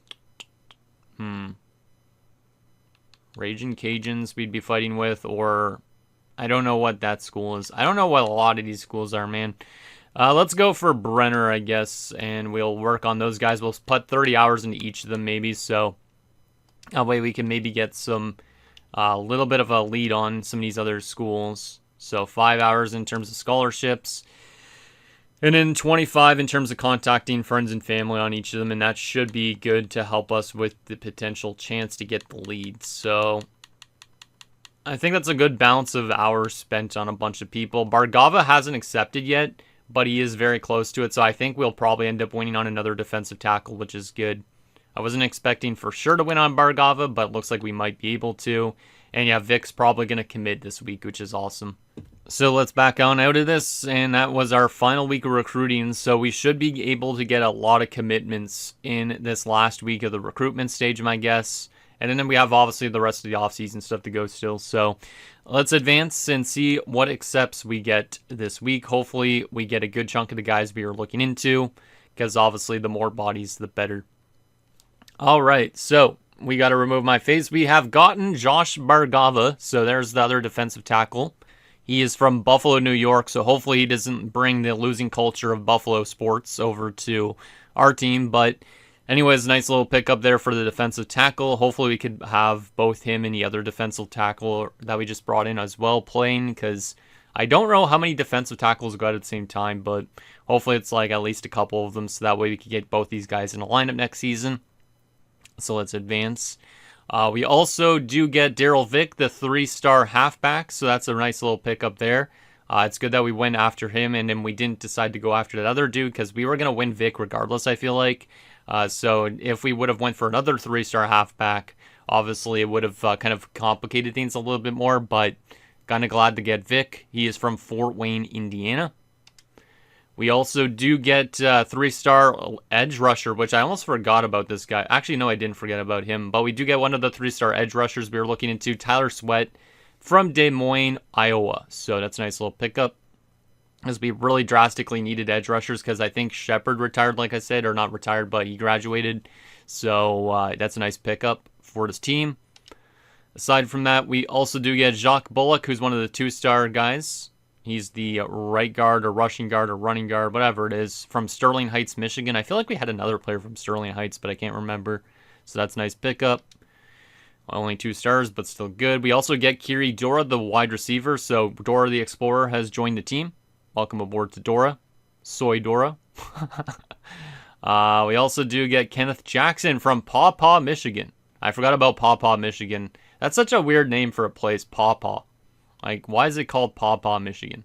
Raging Cajuns we'd be fighting with, or I don't know what that school is. I don't know what a lot of these schools are, man. Let's go for Brenner, I guess, and we'll work on those guys. We'll put 30 hours into each of them, maybe, so that way we can maybe get some little bit of a lead on some of these other schools. So 5 hours in terms of scholarships, and then 25 in terms of contacting friends and family on each of them, and that should be good to help us with the potential chance to get the lead. So I think that's a good balance of hours spent on a bunch of people. Bargava hasn't accepted yet, but he is very close to it, so I think we'll probably end up winning on another defensive tackle, which is good. I wasn't expecting for sure to win on Bargava, but it looks like we might be able to. And yeah, Vic's probably going to commit this week, which is awesome. So let's back on out of this, and that was our final week of recruiting. So we should be able to get a lot of commitments in this last week of the recruitment stage, my guess. And then we have obviously the rest of the offseason stuff to go still. So let's advance and see what accepts we get this week. Hopefully we get a good chunk of the guys we are looking into, because obviously the more bodies, the better. All right, so we got to remove my face. We have gotten Josh Bargava, so there's the other defensive tackle. He is from Buffalo, New York, so hopefully he doesn't bring the losing culture of Buffalo sports over to our team. But anyways, nice little pickup there for the defensive tackle. Hopefully we could have both him and the other defensive tackle that we just brought in as well playing, because I don't know how many defensive tackles go at the same time, but hopefully it's like at least a couple of them, so that way we can get both these guys in a lineup next season. So let's advance. We also do get Daryl Vick, the 3-star halfback, so that's a nice little pickup there. It's good that we went after him, and then we didn't decide to go after that other dude, because we were going to win Vick regardless, I feel like. So if we would have went for another 3-star halfback, obviously it would have kind of complicated things a little bit more, but kind of glad to get Vick. He is from Fort Wayne, Indiana. We also do get 3-star edge rusher, which I almost forgot about this guy. Actually, no, I didn't forget about him. But we do get one of the 3-star edge rushers we were looking into, Tyler Sweat from Des Moines, Iowa. So that's a nice little pickup, as we really drastically needed edge rushers, because I think Shepard retired, like I said, or not retired, but he graduated. So that's a nice pickup for this team. Aside from that, we also do get Jacques Bullock, who's one of the 2-star guys. He's the right guard or rushing guard or running guard, whatever it is, from Sterling Heights, Michigan. I feel like we had another player from Sterling Heights, but I can't remember. So that's a nice pickup. Only 2 stars, but still good. We also get Kiri Dora, the wide receiver. So Dora the Explorer has joined the team. Welcome aboard to Dora. Soy Dora. We also do get Kenneth Jackson from Paw Paw, Michigan. I forgot about Paw Paw, Michigan. That's such a weird name for a place, Paw Paw. Like, why is it called Paw Paw, Michigan?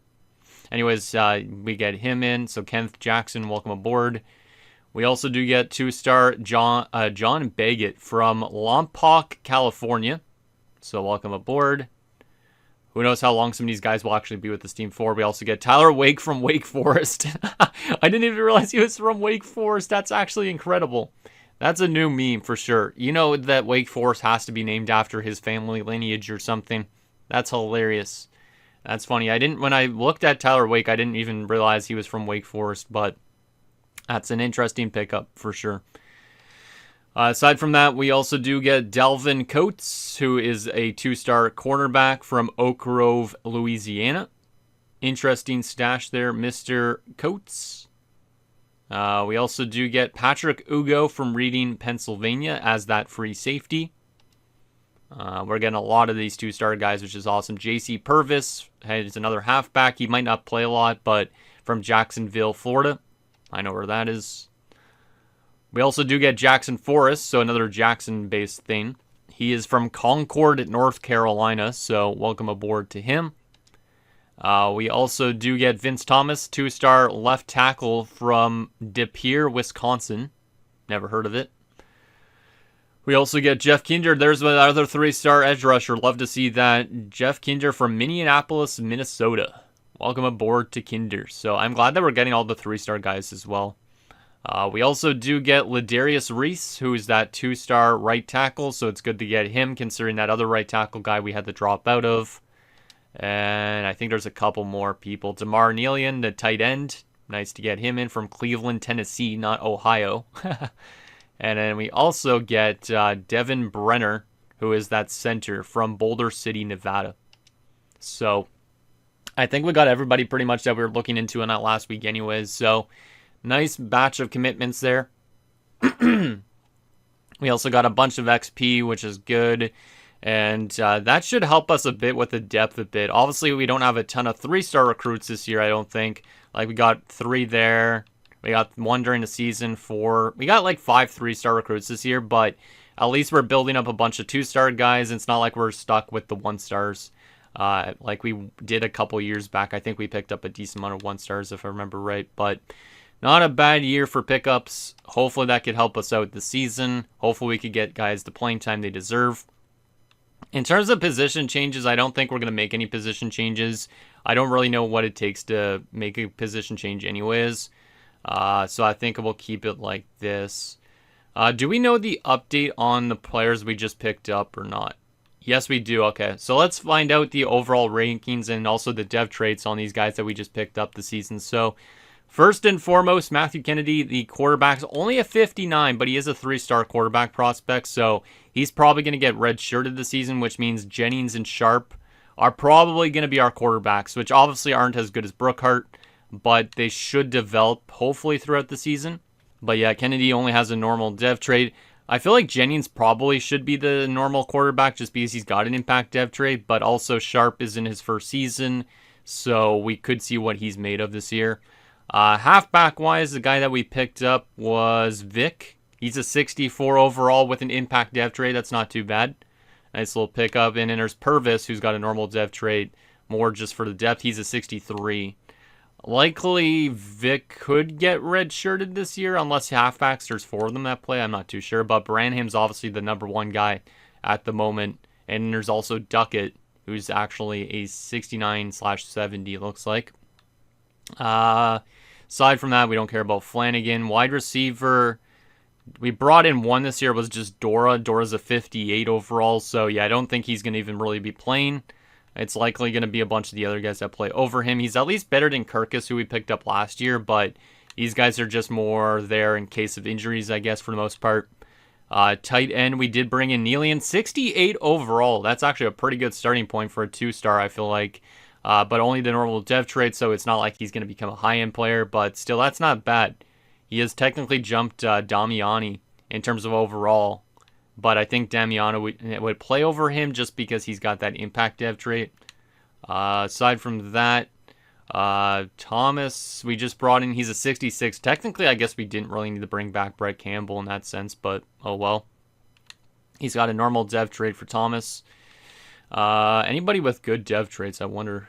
Anyways, we get him in. So Kenneth Jackson, welcome aboard. We also do get 2-star John Baggett from Lompoc, California. So welcome aboard. Who knows how long some of these guys will actually be with this team for. We also get Tyler Wake from Wake Forest. I didn't even realize he was from Wake Forest. That's actually incredible. That's a new meme for sure. You know that Wake Forest has to be named after his family lineage or something. That's hilarious. That's funny. When I looked at Tyler Wake, I didn't even realize he was from Wake Forest, but that's an interesting pickup for sure. Aside from that, we also do get Dalvin Coates, who is a 2-star cornerback from Oak Grove, Louisiana. Interesting stash there, Mr. Coates. We also do get Patrick Ugo from Reading, Pennsylvania as that free safety. We're getting a lot of these 2-star guys, which is awesome. J.C. Purvis is another halfback. He might not play a lot, but from Jacksonville, Florida. I know where that is. We also do get Jackson Forrest, so another Jackson-based thing. He is from Concord, North Carolina, so welcome aboard to him. We also do get Vince Thomas, 2-star left tackle from De Pere, Wisconsin. Never heard of it. We also get Jeff Kinder. There's another 3-star edge rusher. Love to see that. Jeff Kinder from Minneapolis, Minnesota. Welcome aboard to Kinder. So I'm glad that we're getting all the 3-star guys as well. We also do get Ladarius Reese, who is that 2-star right tackle. So it's good to get him, considering that other right tackle guy we had to drop out of. And I think there's a couple more people. Damar Nealian, the tight end. Nice to get him in from Cleveland, Tennessee, not Ohio. And then we also get Devin Brenner, who is that center from Boulder City, Nevada. So I think we got everybody pretty much that we were looking into in that last week anyways. So nice batch of commitments there. We also got a bunch of XP, which is good. And that should help us a bit with the depth a bit. Obviously, we don't have a ton of 3-star recruits this year, I don't think. Like, we got 3 there. We got 1 during the season, 4. We got like 5 3-star recruits this year, but at least we're building up a bunch of 2-star guys. It's not like we're stuck with the 1-stars like we did a couple years back. I think we picked up a decent amount of 1-stars, if I remember right. But not a bad year for pickups. Hopefully that could help us out this season. Hopefully we could get guys the playing time they deserve. In terms of position changes, I don't think we're going to make any position changes. I don't really know what it takes to make a position change anyways. So I think we'll keep it like this. Do we know the update on the players we just picked up or not? Yes, we do. Okay, so let's find out the overall rankings and also the dev traits on these guys that we just picked up this season. So first and foremost, Matthew Kennedy, the quarterback's only a 59, but he is a 3-star quarterback prospect. So he's probably going to get red-shirted this season, which means Jennings and Sharp are probably going to be our quarterbacks, which obviously aren't as good as Brookhart, but they should develop hopefully throughout the season. But yeah, Kennedy only has a normal dev trait. I feel like Jennings probably should be the normal quarterback just because he's got an impact dev trait, but also Sharp is in his first season, so we could see what he's made of this year. Halfback-wise, the guy that we picked up was Vic. He's a 64 overall with an impact dev trait. That's not too bad. Nice little pickup. And then there's Purvis, who's got a normal dev trait, more just for the depth. He's a 63. Likely, Vic could get red-shirted this year, unless halfbacks, there's 4 of them that play. I'm not too sure, but Branham's obviously the number 1 guy at the moment. And there's also Duckett, who's actually a 69/70, looks like. Aside from that, we don't care about Flanagan. Wide receiver, we brought in 1 this year, was just Dora. Dora's a 58 overall, so yeah, I don't think he's going to even really be playing. It's likely going to be a bunch of the other guys that play over him. He's at least better than Kirkus, who we picked up last year, but these guys are just more there in case of injuries, I guess, for the most part. Tight end, we did bring in Nealian, 68 overall. That's actually a pretty good starting point for a 2-star, I feel like. But only the normal dev trait, so it's not like he's going to become a high-end player, but still, that's not bad. He has technically jumped Damiani in terms of overall, but I think Damiano would play over him just because he's got that impact dev trait. Aside from that, Thomas, we just brought in, he's a 66. Technically, I guess we didn't really need to bring back Brett Campbell in that sense, but oh well. He's got a normal dev trait for Thomas. Anybody with good dev traits, I wonder.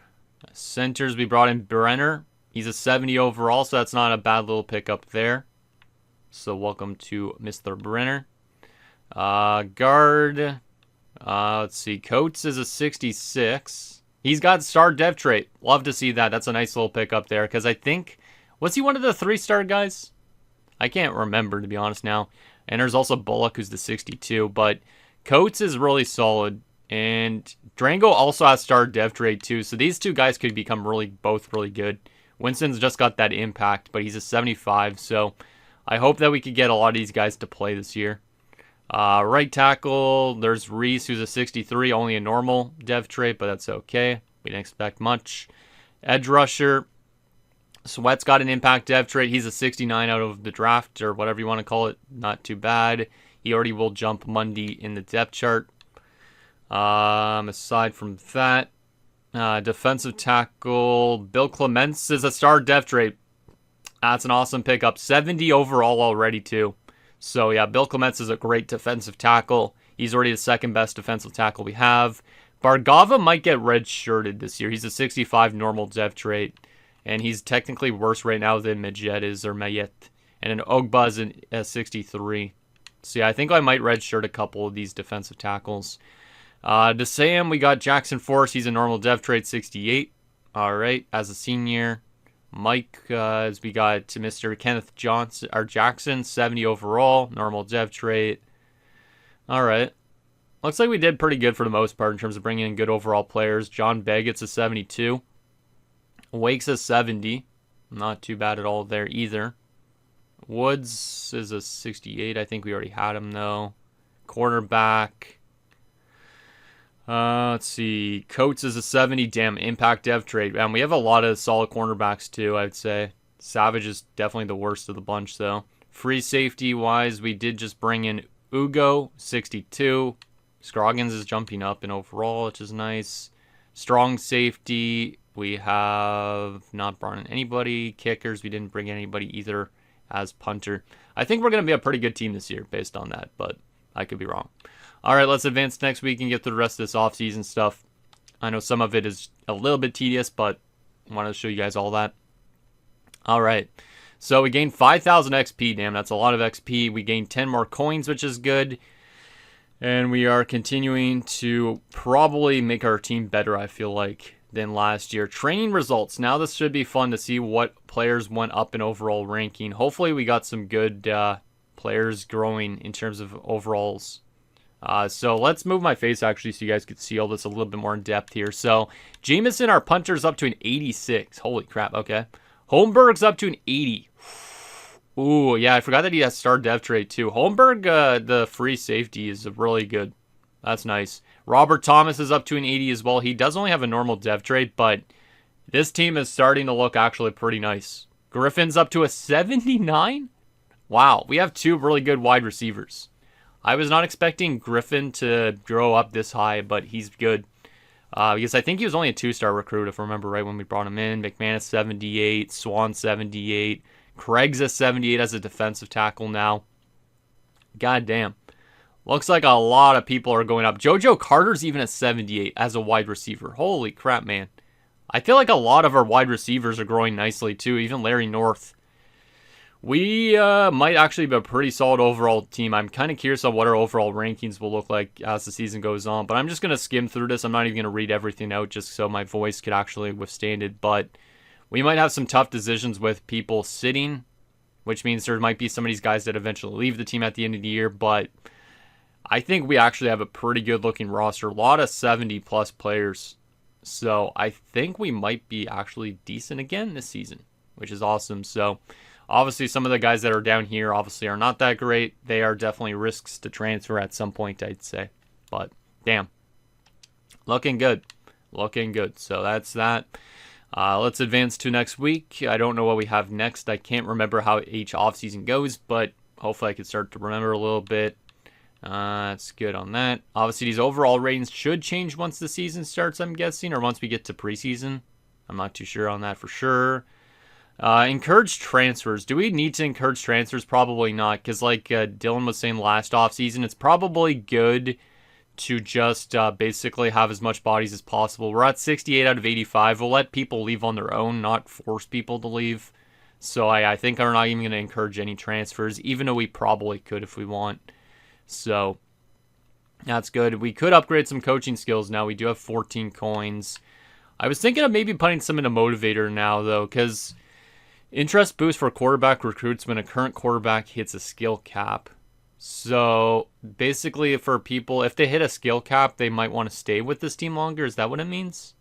Centers, we brought in Brenner. He's a 70 overall, so that's not a bad little pickup there. So welcome to Mr. Brenner. Guard, let's see, Coates is a 66. He's got star dev trait. Love to see that. That's a nice little pickup there, because I think, was he one of the 3-star guys? I can't remember, to be honest now. And there's also Bullock, who's the 62, but Coates is really solid. And Drango also has star dev trade too. So these two guys could become both really good. Winston's just got that impact, but he's a 75. So I hope that we could get a lot of these guys to play this year. Right tackle, there's Reese, who's a 63, only a normal dev trait, but that's okay. We didn't expect much. Edge rusher, Sweat's got an impact dev trait. He's a 69 out of the draft, or whatever you want to call it. Not too bad. He already will jump Monday in the depth chart. Aside from that, defensive tackle, Bill Clements is a star dev trait. That's an awesome pickup. 70 overall already, too. So, yeah, Bill Clements is a great defensive tackle. He's already the second best defensive tackle we have. Bargava might get red-shirted this year. He's a 65 normal dev trait. And he's technically worse right now than Majet is, or Mayet. And an Ogba is a 63. So, yeah, I think I might redshirt a couple of these defensive tackles. To Sam, we got Jackson Force. He's a normal dev trait, 68. All right, as a senior. Mike, as we got to Mr. Kenneth Jackson, 70 overall, normal dev trait. All right. Looks like we did pretty good for the most part in terms of bringing in good overall players. John Baggett's a 72. Wake's a 70. Not too bad at all there either. Woods is a 68. I think we already had him, though. Quarterback. Let's see. Coates is a 70. Damn, impact dev trade. And we have a lot of solid cornerbacks, too, I'd say. Savage is definitely the worst of the bunch, though. Free safety-wise, we did just bring in Ugo, 62. Scroggins is jumping up in overall, which is nice. Strong safety, we have not brought in anybody. Kickers, we didn't bring anybody either as punter. I think we're going to be a pretty good team this year based on that, but I could be wrong. All right, let's advance next week and get through the rest of this offseason stuff. I know some of it is a little bit tedious, but I wanted to show you guys all that. All right, so we gained 5,000 XP. Damn, that's a lot of XP. We gained 10 more coins, which is good. And we are continuing to probably make our team better, I feel like, than last year. Training results. Now this should be fun to see what players went up in overall ranking. Hopefully we got some good players growing in terms of overalls. So let's move my face actually so you guys can see all this a little bit more in depth here. So Jameson, our punter's up to an 86. Holy crap, okay. Holmberg's up to an 80. Ooh, yeah, I forgot that he has star dev trade too. Holmberg, the free safety is really good. That's nice. Robert Thomas is up to an 80 as well. He does only have a normal dev trade, but this team is starting to look actually pretty nice. Griffin's up to a 79? Wow, we have two really good wide receivers. I was not expecting Griffin to grow up this high, but he's good. Because I think he was only a 2-star recruit, if I remember right, when we brought him in. McManus, 78. Swan, 78. Craig's a 78 as a defensive tackle now. God damn. Looks like a lot of people are going up. JoJo Carter's even a 78 as a wide receiver. Holy crap, man. I feel like a lot of our wide receivers are growing nicely, too. Even Larry North. We might actually be a pretty solid overall team. I'm kind of curious on what our overall rankings will look like as the season goes on. But I'm just going to skim through this. I'm not even going to read everything out just so my voice could actually withstand it. But we might have some tough decisions with people sitting, which means there might be some of these guys that eventually leave the team at the end of the year. But I think we actually have a pretty good-looking roster. A lot of 70-plus players. So I think we might be actually decent again this season, which is awesome. So obviously, some of the guys that are down here obviously are not that great. They are definitely risks to transfer at some point, I'd say. But, damn. Looking good. Looking good. So that's that. Let's advance to next week. I don't know what we have next. I can't remember how each offseason goes, but hopefully I can start to remember a little bit. That's good on that. Obviously, these overall ratings should change once the season starts, I'm guessing, or once we get to preseason. I'm not too sure on that for sure. Encourage transfers. Do we need to encourage transfers? Probably not, because like Dylan was saying last offseason, it's probably good to just basically have as much bodies as possible. We're at 68 out of 85. We'll let people leave on their own, not force people to leave. So I think I'm not even going to encourage any transfers, even though we probably could if we want. So that's good. We could upgrade some coaching skills now. We do have 14 coins. I was thinking of maybe putting some in a motivator now, though, because interest boost for quarterback recruits when a current quarterback hits a skill cap. So basically, for people, if they hit a skill cap, they might want to stay with this team longer. Is that what it means?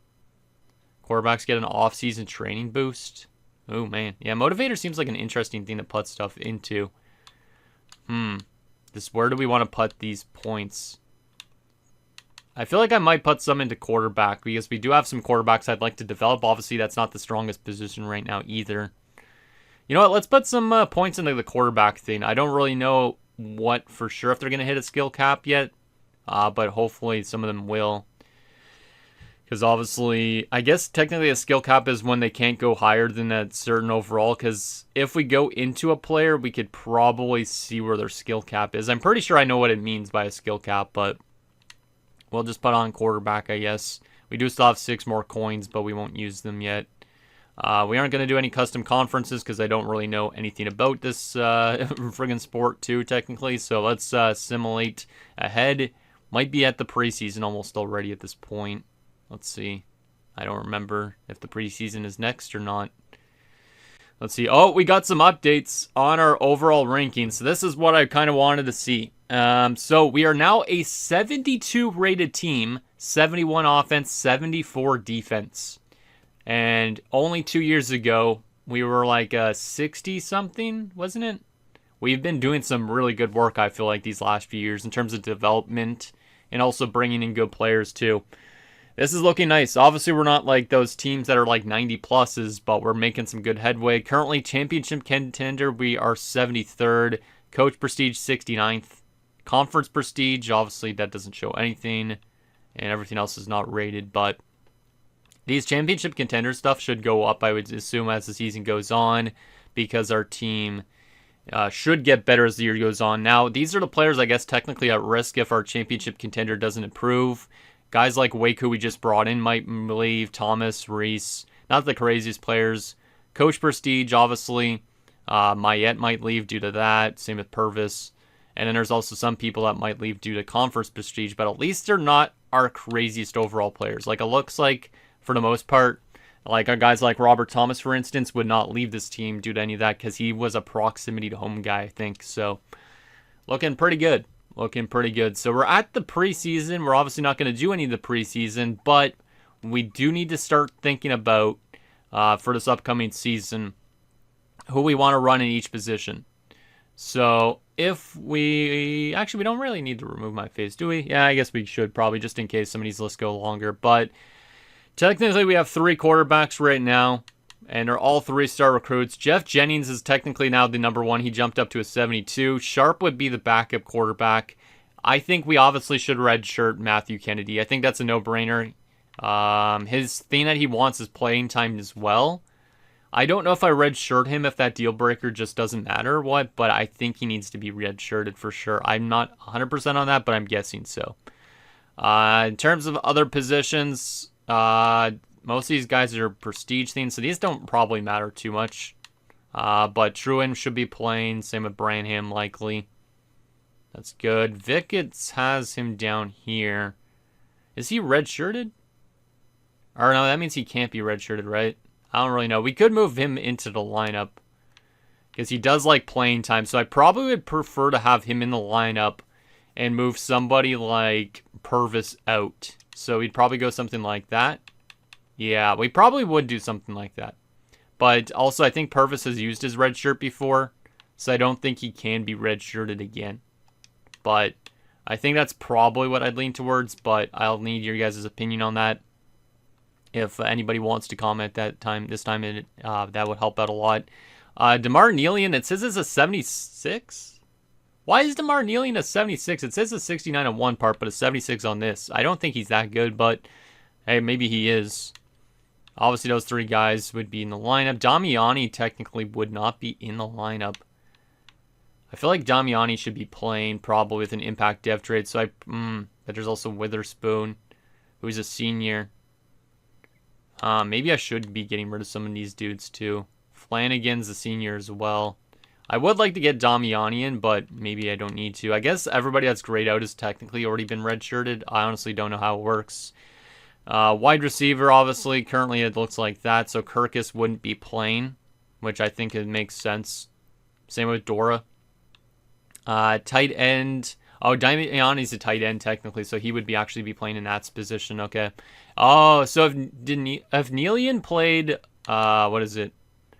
Quarterbacks get an off-season training boost. Oh, man. Yeah, motivator seems like an interesting thing to put stuff into. Where do we want to put these points? I feel like I might put some into quarterback because we do have some quarterbacks I'd like to develop. Obviously, that's not the strongest position right now either. You know what? Let's put some points into the quarterback thing. I don't really know what for sure if they're going to hit a skill cap yet, but hopefully some of them will. Because obviously, I guess technically a skill cap is when they can't go higher than that certain overall. Because if we go into a player, we could probably see where their skill cap is. I'm pretty sure I know what it means by a skill cap, but we'll just put on quarterback, I guess. We do still have 6 more coins, but we won't use them yet. We aren't going to do any custom conferences because I don't really know anything about this friggin' sport too, technically. So let's simulate ahead. Might be at the preseason almost already at this point. Let's see. I don't remember if the preseason is next or not. Let's see. Oh, we got some updates on our overall rankings. So this is what I kind of wanted to see. So we are now a 72 rated team, 71 offense, 74 defense. And only 2 years ago, we were like 60 something, wasn't it? We've been doing some really good work, I feel like, these last few years in terms of development and also bringing in good players too. This is looking nice. Obviously, we're not like those teams that are like 90 pluses, but we're making some good headway. Currently, championship contender, we are 73rd. Coach prestige, 69th. Conference prestige, obviously, that doesn't show anything. And everything else is not rated, but these championship contender stuff should go up, I would assume, as the season goes on, because our team should get better as the year goes on. Now, these are the players, I guess, technically at risk if our championship contender doesn't improve. Guys like Wake, who we just brought in, might leave. Thomas, Reese, not the craziest players. Coach prestige, obviously. Mayette might leave due to that. Same with Purvis. And then there's also some people that might leave due to conference prestige, but at least they're not our craziest overall players. Like, it looks like, for the most part, like guys like Robert Thomas, for instance, would not leave this team due to any of that because he was a proximity to home guy, I think. So, looking pretty good. Looking pretty good. So, we're at the preseason. We're obviously not going to do any of the preseason, but we do need to start thinking about, for this upcoming season, who we want to run in each position. So, if we... Actually, we don't really need to remove my face, do we? Yeah, I guess we should probably, just in case some of these lists go longer. But technically, we have 3 quarterbacks right now, and they're all 3-star recruits. Jeff Jennings is technically now the number 1. He jumped up to a 72. Sharp would be the backup quarterback. I think we obviously should redshirt Matthew Kennedy. I think that's a no-brainer. His thing that he wants is playing time as well. I don't know if I redshirt him if that deal breaker just doesn't matter or what, but I think he needs to be redshirted for sure. I'm not 100% on that, but I'm guessing so. In terms of other positions, most of these guys are prestige themes, so these don't probably matter too much. But Truin should be playing. Same with Branham, likely. That's good. Vickets has him down here. Is he redshirted? Or no, that means he can't be redshirted, right? I don't really know. We could move him into the lineup because he does like playing time. So I probably would prefer to have him in the lineup and move somebody like Purvis out. So we'd probably go something like that. Yeah, we probably would do something like that. But also, I think Purvis has used his red shirt before, so I don't think he can be redshirted again. But I think that's probably what I'd lean towards, but I'll need your guys' opinion on that. If anybody wants to comment this time, that would help out a lot. DeMar Nealian, it says it's a 76? Why is DeMar Nealian a 76? It says a 69 on one part, but a 76 on this. I don't think he's that good, but hey, maybe he is. Obviously, those 3 guys would be in the lineup. Damiani technically would not be in the lineup. I feel like Damiani should be playing probably with an impact dev trade. So but there's also Witherspoon, who's a senior. Maybe I should be getting rid of some of these dudes too. Flanagan's a senior as well. I would like to get Damiani in, but maybe I don't need to. I guess everybody that's grayed out has technically already been redshirted. I honestly don't know how it works. Wide receiver, obviously, currently it looks like that, so Kirkus wouldn't be playing, which I think it makes sense. Same with Dora. Tight end. Oh, Damiani's a tight end technically, so he would actually be playing in that position. Okay. Oh, so if Neelian played, what is it?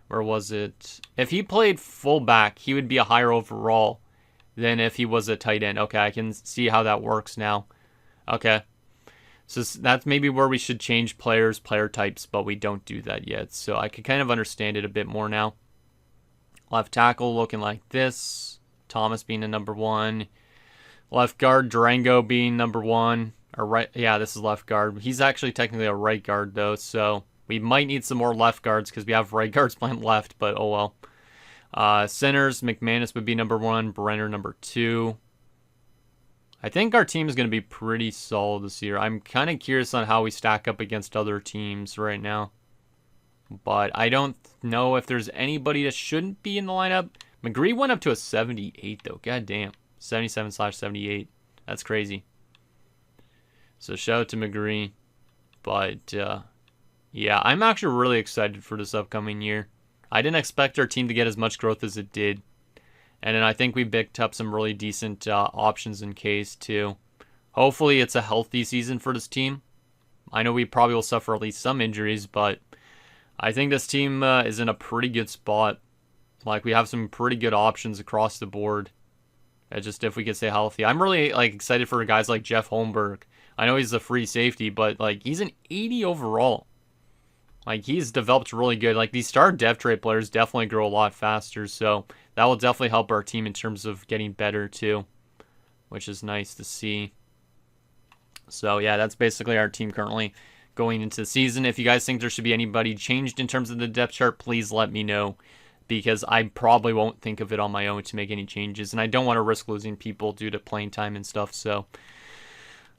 Where was it? If he played fullback, he would be a higher overall than if he was a tight end. Okay, I can see how that works now. Okay. So that's maybe where we should change player types, but we don't do that yet. So I can kind of understand it a bit more now. Left tackle looking like this. Thomas being a number 1. Left guard, Durango being number 1. Or right, yeah, this is left guard. He's actually technically a right guard though, so we might need some more left guards because we have right guards playing left, but oh well. Centers, McManus would be number 1, Brenner number 2. I think our team is going to be pretty solid this year. I'm kind of curious on how we stack up against other teams right now. But I don't know if there's anybody that shouldn't be in the lineup. McGree went up to a 78 though. God damn. 77/78. That's crazy. So shout out to McGree. But yeah, I'm actually really excited for this upcoming year. I didn't expect our team to get as much growth as it did. And then I think we picked up some really decent options in case too. Hopefully it's a healthy season for this team. I know we probably will suffer at least some injuries, but I think this team is in a pretty good spot. Like, we have some pretty good options across the board. Just if we could stay healthy. I'm really excited for guys like Jeff Holmberg. I know he's a free safety, but he's an 80 overall. He's developed really good. These star dev trait players definitely grow a lot faster, so that will definitely help our team in terms of getting better too, which is nice to see. So yeah, that's basically our team currently going into the season. If you guys think there should be anybody changed in terms of the depth chart, please let me know, because I probably won't think of it on my own to make any changes, and I don't want to risk losing people due to playing time and stuff. So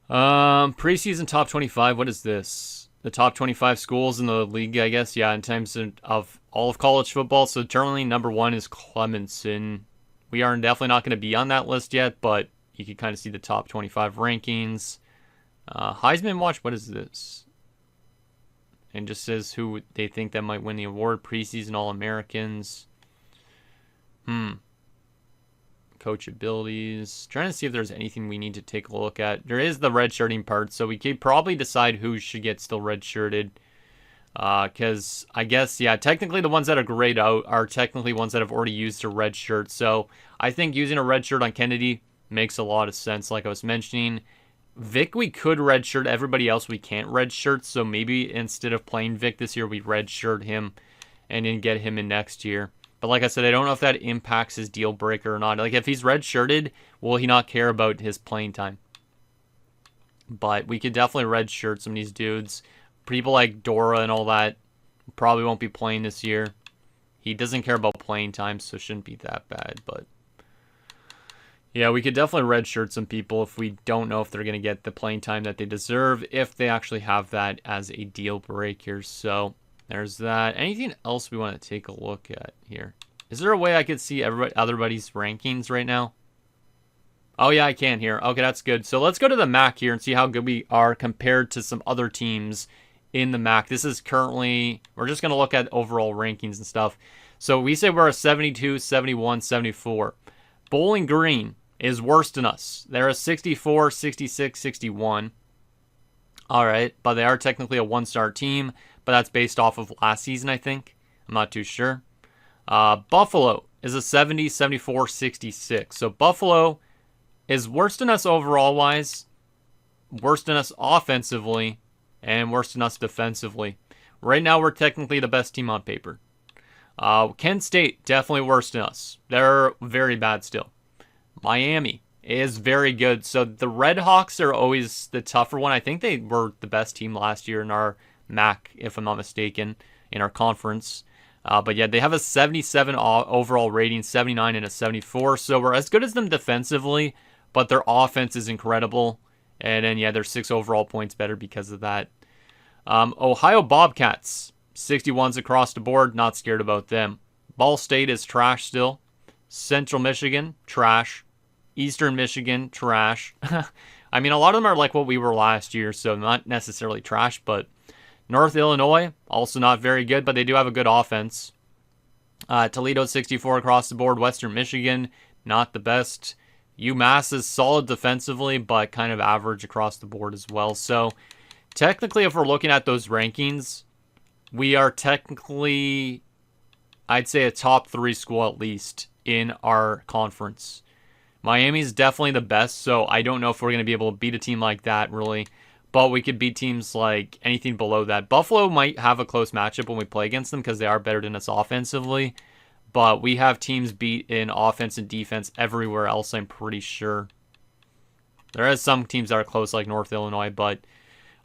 preseason top 25, what is this? The top 25 schools in the league, I guess. Yeah, in terms of all of college football. So currently number 1 is Clemson. We are definitely not going to be on that list yet, but you can kind of see the top 25 rankings. Heisman Watch, what is this? And just says who they think that might win the award. Preseason All-Americans. Coach abilities. Trying to see if there's anything we need to take a look at. There is the redshirting part, so we could probably decide who should get still redshirted. Because I guess, yeah, technically the ones that are grayed out are technically ones that have already used a red shirt. So I think using a red shirt on Kennedy makes a lot of sense, like I was mentioning. Vic, we could redshirt. Everybody else, we can't redshirt. So maybe instead of playing Vic this year, we redshirt him and then get him in next year. But like I said, I don't know if that impacts his deal breaker or not. If he's redshirted, will he not care about his playing time? But we could definitely redshirt some of these dudes. People like Dora and all that probably won't be playing this year. He doesn't care about playing time, so it shouldn't be that bad. But yeah, we could definitely redshirt some people if we don't know if they're going to get the playing time that they deserve, if they actually have that as a deal breaker. So there's that. Anything else we want to take a look at here? Is there a way I could see everybody's rankings right now? Oh yeah, I can here. Okay, that's good. So let's go to the MAC here and see how good we are compared to some other teams in the MAC. This is currently, we're just going to look at overall rankings and stuff. So we say we're a 72, 71, 74. Bowling Green is worse than us. They're a 64, 66, 61. All right, but they are technically a one-star team, but that's based off of last season, I think. I'm not too sure. Buffalo is a 70, 74, 66. So Buffalo is worse than us overall-wise, worse than us offensively, and worse than us defensively. Right now, we're technically the best team on paper. Kent State, definitely worse than us. They're very bad still. Miami is very good. So the Red Hawks are always the tougher one. I think they were the best team last year in our MAC, if I'm not mistaken, in our conference. But yeah, they have a 77 overall rating, 79 and a 74. So we're as good as them defensively, but their offense is incredible. And then, yeah, they're 6 overall points better because of that. Ohio Bobcats, 61s across the board. Not scared about them. Ball State is trash still. Central Michigan, trash. Eastern Michigan, trash. I mean, a lot of them are like what we were last year, so not necessarily trash, but North Illinois, also not very good, but they do have a good offense. Toledo, 64 across the board. Western Michigan, not the best. UMass is solid defensively, but kind of average across the board as well. So technically, if we're looking at those rankings, we are technically, I'd say, a top 3 school at least in our conference. Miami's definitely the best, so I don't know if we're going to be able to beat a team like that, really. But we could beat teams like anything below that. Buffalo might have a close matchup when we play against them because they are better than us offensively. But we have teams beat in offense and defense everywhere else, I'm pretty sure. There is some teams that are close, like North Illinois, but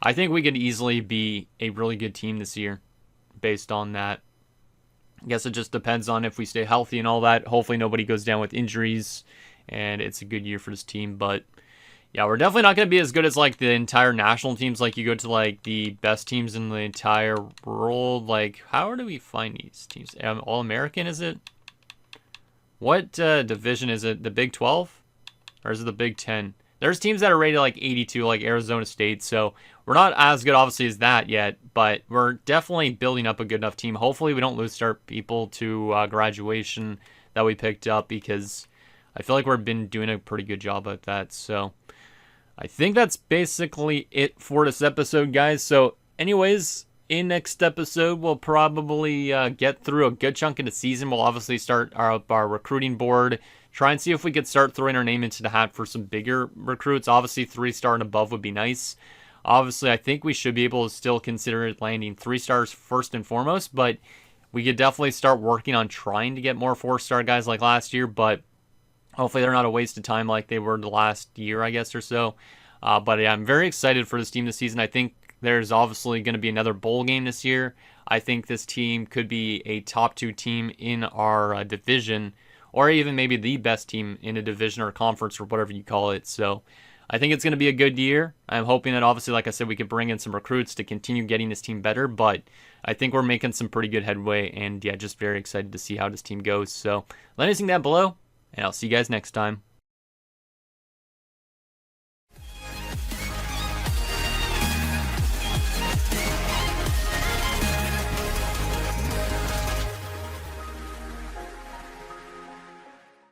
I think we could easily be a really good team this year based on that. I guess it just depends on if we stay healthy and all that. Hopefully nobody goes down with injuries, and it's a good year for this team. But yeah, we're definitely not going to be as good as like the entire national teams. Like you go to like the best teams in the entire world. Like how do we find these teams? All-American, is it? What division is it? The Big 12? Or is it the Big 10? There's teams that are rated like 82, like Arizona State. So we're not as good, obviously, as that yet. But we're definitely building up a good enough team. Hopefully we don't lose our people to graduation that we picked up, because I feel like we've been doing a pretty good job at that. So I think that's basically it for this episode, guys. So anyways, in next episode, we'll probably get through a good chunk of the season. We'll obviously start our recruiting board, try and see if we could start throwing our name into the hat for some bigger recruits. Obviously, 3-star and above would be nice. Obviously, I think we should be able to still consider landing 3 stars first and foremost, but we could definitely start working on trying to get more 4-star guys like last year, but hopefully they're not a waste of time like they were the last year, I guess, or so. But yeah, I'm very excited for this team this season. I think there's obviously going to be another bowl game this year. I think this team could be a top 2 team in our division, or even maybe the best team in a division or conference or whatever you call it. So I think it's going to be a good year. I'm hoping that, obviously, like I said, we could bring in some recruits to continue getting this team better, but I think we're making some pretty good headway, and yeah, just very excited to see how this team goes. So let me know down below, and I'll see you guys next time.